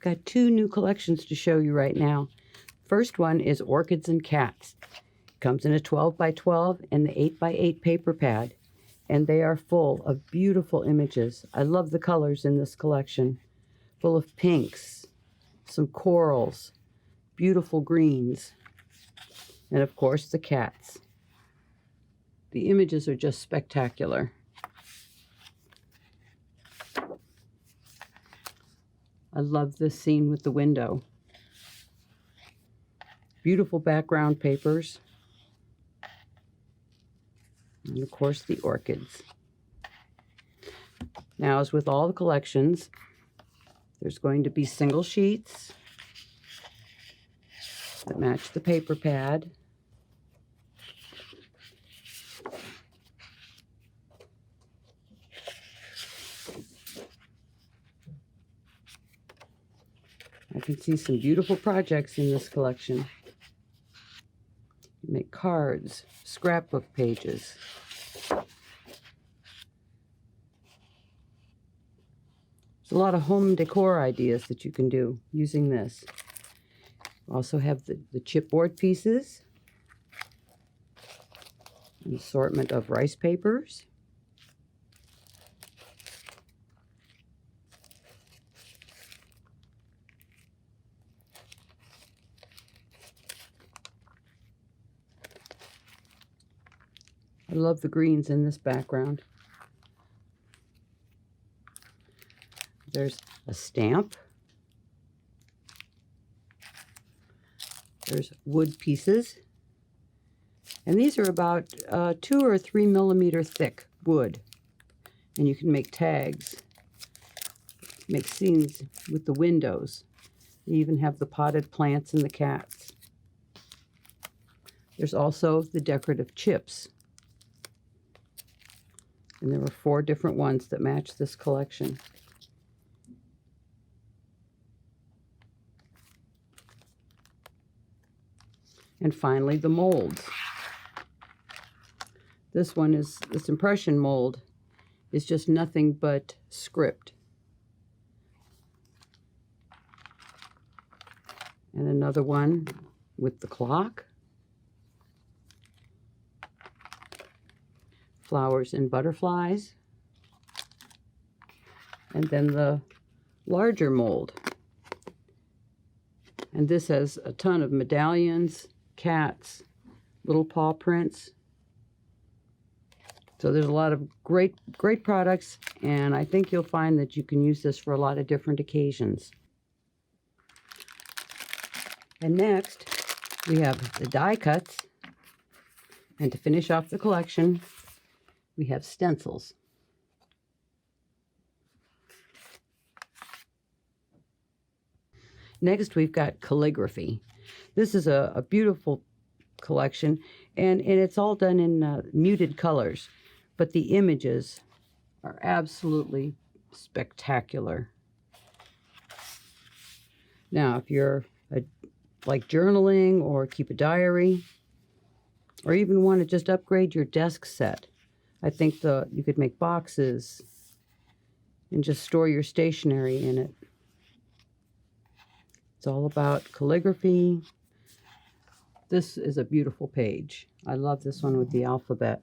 got two new collections to show you right now. First one is Orchids and Cats. It comes in a 12 by 12 and the 8 by 8 paper pad, and they are full of beautiful images. I love the colors in this collection. Full of pinks, some corals, beautiful greens, and of course the cats. The images are just spectacular. I love this scene with the window. Beautiful background papers. And of course the orchids. Now, as with all the collections, there's going to be single sheets that match the paper pad. I can see some beautiful projects in this collection. You make cards, scrapbook pages. There's a lot of home decor ideas that you can do using this. Also have the chipboard pieces, an assortment of rice papers, I love the greens in this background. There's a stamp. There's wood pieces. And these are about 2 or 3 millimeter thick wood. And you can make tags, make scenes with the windows. You even have the potted plants and the cats. There's also the decorative chips. And there were 4 different ones that match this collection. And finally, the molds. This impression mold is just nothing but script. And another one with the clock. Flowers and butterflies. And then the larger mold. And this has a ton of medallions, cats, little paw prints. So there's a lot of great products, and I think you'll find that you can use this for a lot of different occasions. And next, we have the die cuts. And to finish off the collection, we have stencils. Next, we've got calligraphy. This is a beautiful collection, and it's all done in muted colors, but the images are absolutely spectacular. Now, if you're like journaling or keep a diary, or even want to just upgrade your desk set, I think you could make boxes and just store your stationery in it. It's all about calligraphy. This is a beautiful page. I love this one with the alphabet.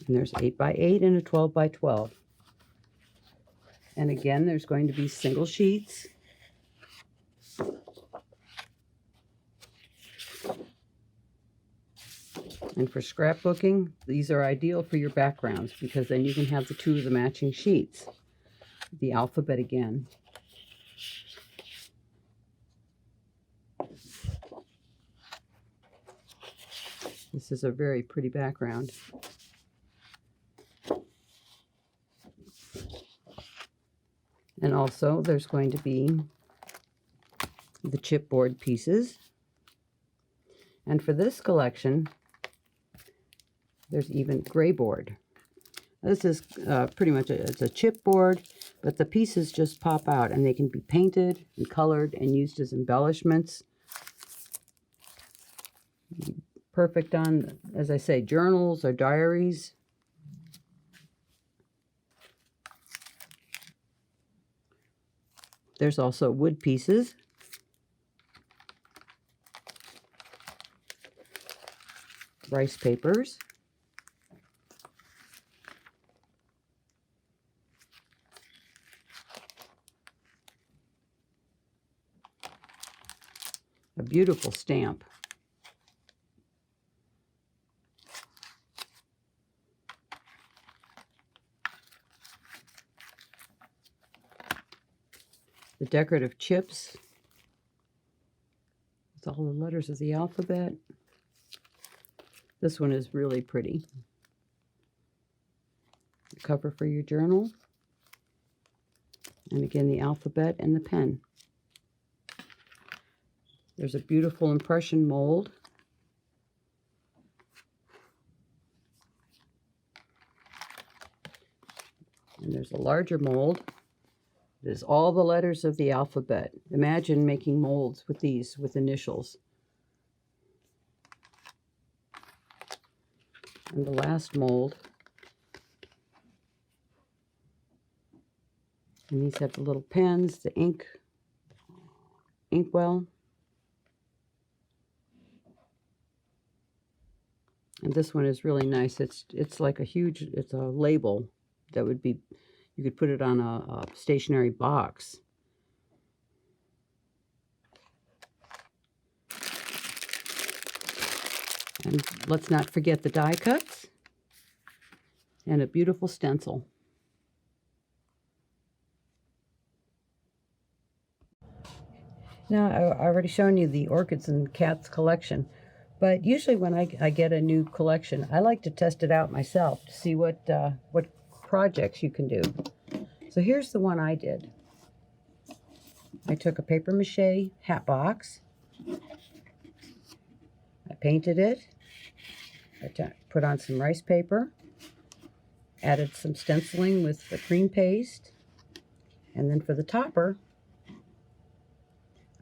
And there's 8 by 8 and a 12 by 12. And again, there's going to be single sheets. And for scrapbooking, these are ideal for your backgrounds because then you can have the 2 of the matching sheets. The alphabet again. This is a very pretty background. And also there's going to be the chipboard pieces. And for this collection, there's even gray board. This is pretty much it's a chipboard, but the pieces just pop out and they can be painted and colored and used as embellishments. perfect on, as I say, journals or diaries. There's also wood pieces. Rice papers. A beautiful stamp. The decorative chips with all the letters of the alphabet. This one is really pretty. The cover for your journal. And again, the alphabet and the pen. There's a beautiful impression mold. And there's a larger mold. There's all the letters of the alphabet. Imagine making molds with these, with initials. And the last mold. And these have the little pens, the inkwell. And this one is really nice. It's like it's a label that would be, you could put it on a stationery box. And let's not forget the die cuts and a beautiful stencil. Now, I've already shown you the Orchids and Cats collection, but usually when I get a new collection, I like to test it out myself to see what projects you can do. So here's the one I did. I took a paper mache hat box. I painted it. I put on some rice paper, added some stenciling with the cream paste, and then for the topper,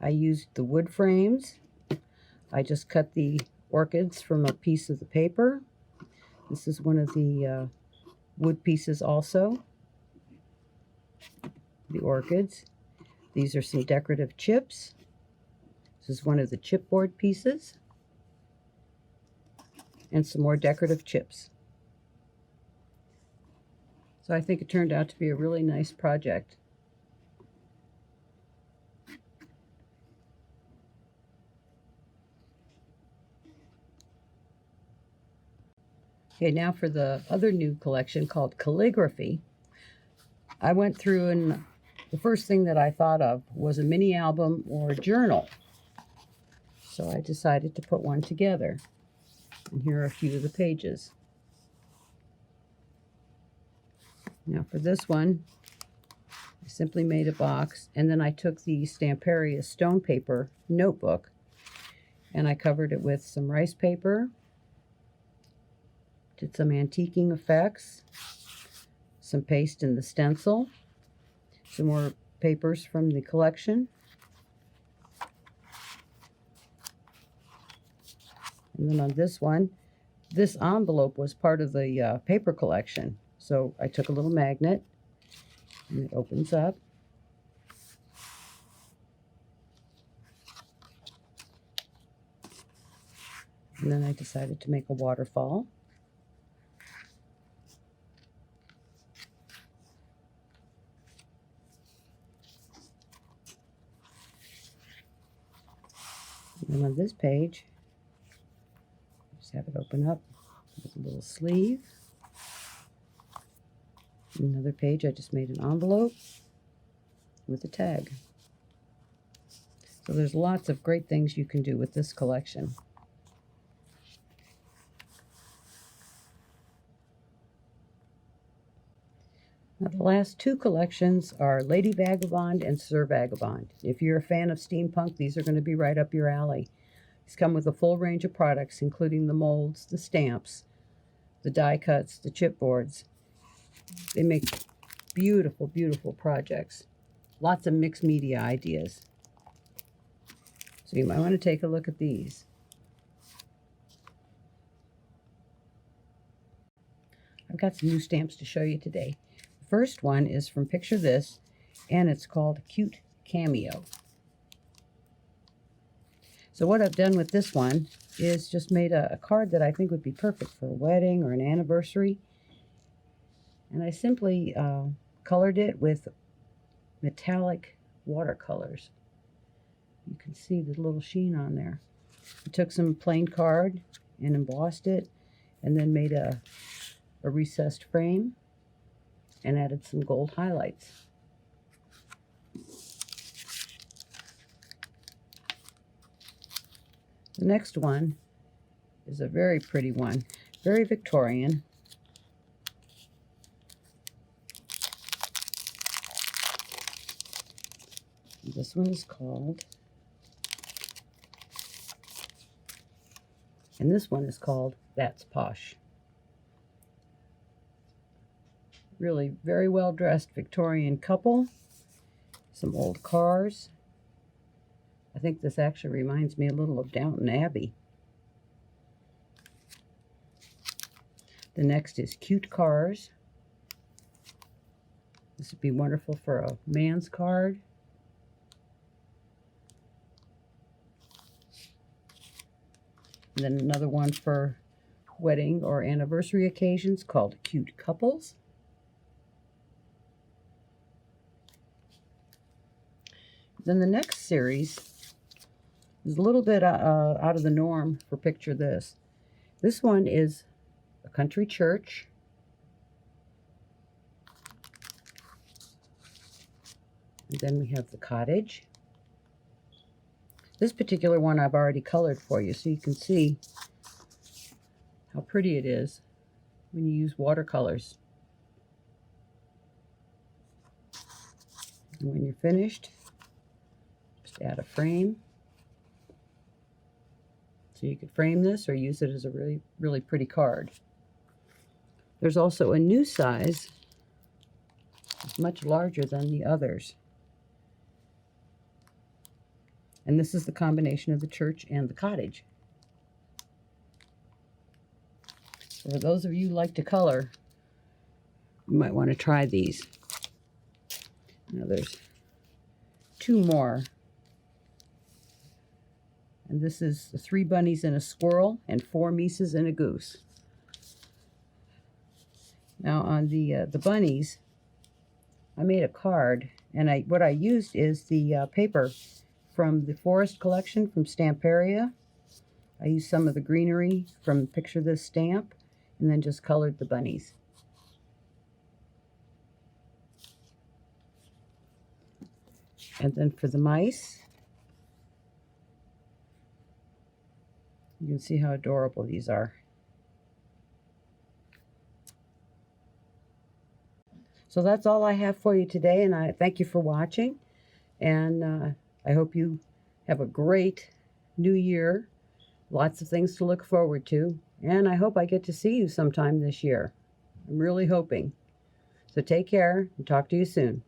I used the wood frames. I just cut the orchids from a piece of the paper. This is one of the wood pieces also. The orchids. These are some decorative chips. This is one of the chipboard pieces. And some more decorative chips. So I think it turned out to be a really nice project. Okay, now for the other new collection called Calligraphy. I went through and the first thing that I thought of was a mini album or a journal. So I decided to put one together. And here are a few of the pages. Now for this one, I simply made a box, and then I took the Stamperia stone paper notebook and I covered it with some rice paper, did some antiquing effects, some paste in the stencil, some more papers from the collection, and then on this one, this envelope was part of the paper collection. So I took a little magnet, and it opens up. And then I decided to make a waterfall. And then on this page, just have it open up with a little sleeve. Another page, I just made an envelope with a tag. So there's lots of great things you can do with this collection. Now the last two collections are Lady Vagabond and Sir Vagabond. If you're a fan of steampunk, these are going to be right up your alley. These come with a full range of products, including the molds, the stamps, the die cuts, the chipboards. They make beautiful, beautiful projects. Lots of mixed media ideas. So you might want to take a look at these. I've got some new stamps to show you today. The first one is from Picture This, and it's called 𝐂𝐭𝐡 Cameo. So what I've done with this one is just made a card that I think would be perfect for a wedding or an anniversary. And I simply colored it with metallic watercolors. You can see the little sheen on there. I took some plain card and embossed it, and then made a recessed frame and added some gold highlights. The next one is a very pretty one, very Victorian. This one is called, and this one is called That's Posh. Really very well dressed Victorian couple, some old cars. I think this actually reminds me a little of Downton Abbey. The next is Cute Cars. This would be wonderful for a man's card. And then another one for wedding or anniversary occasions called Cute Couples. Then the next series is a little bit out of the norm for Picture This. This one is a country church. And then we have the cottage. This particular one I've already colored for you, so you can see how pretty it is when you use watercolors. And when you're finished, just add a frame. So you could frame this or use it as a really, really pretty card. There's also a new size. It's much larger than the others. And this is the combination of the church and the cottage. For those of you who like to color, you might want to try these. Now there's two more. And this is the 3 bunnies and a squirrel and 4 mice and a goose. Now on the bunnies, I made a card, and what I used is the paper from the forest collection from Stamperia. I used some of the greenery from Picture This stamp, and then just colored the bunnies. And then for the mice, you can see how adorable these are. So that's all I have for you today, and I thank you for watching, and I hope you have a great new year. Lots of things to look forward to, and I hope I get to see you sometime this year. I'm really hoping. So take care and talk to you soon.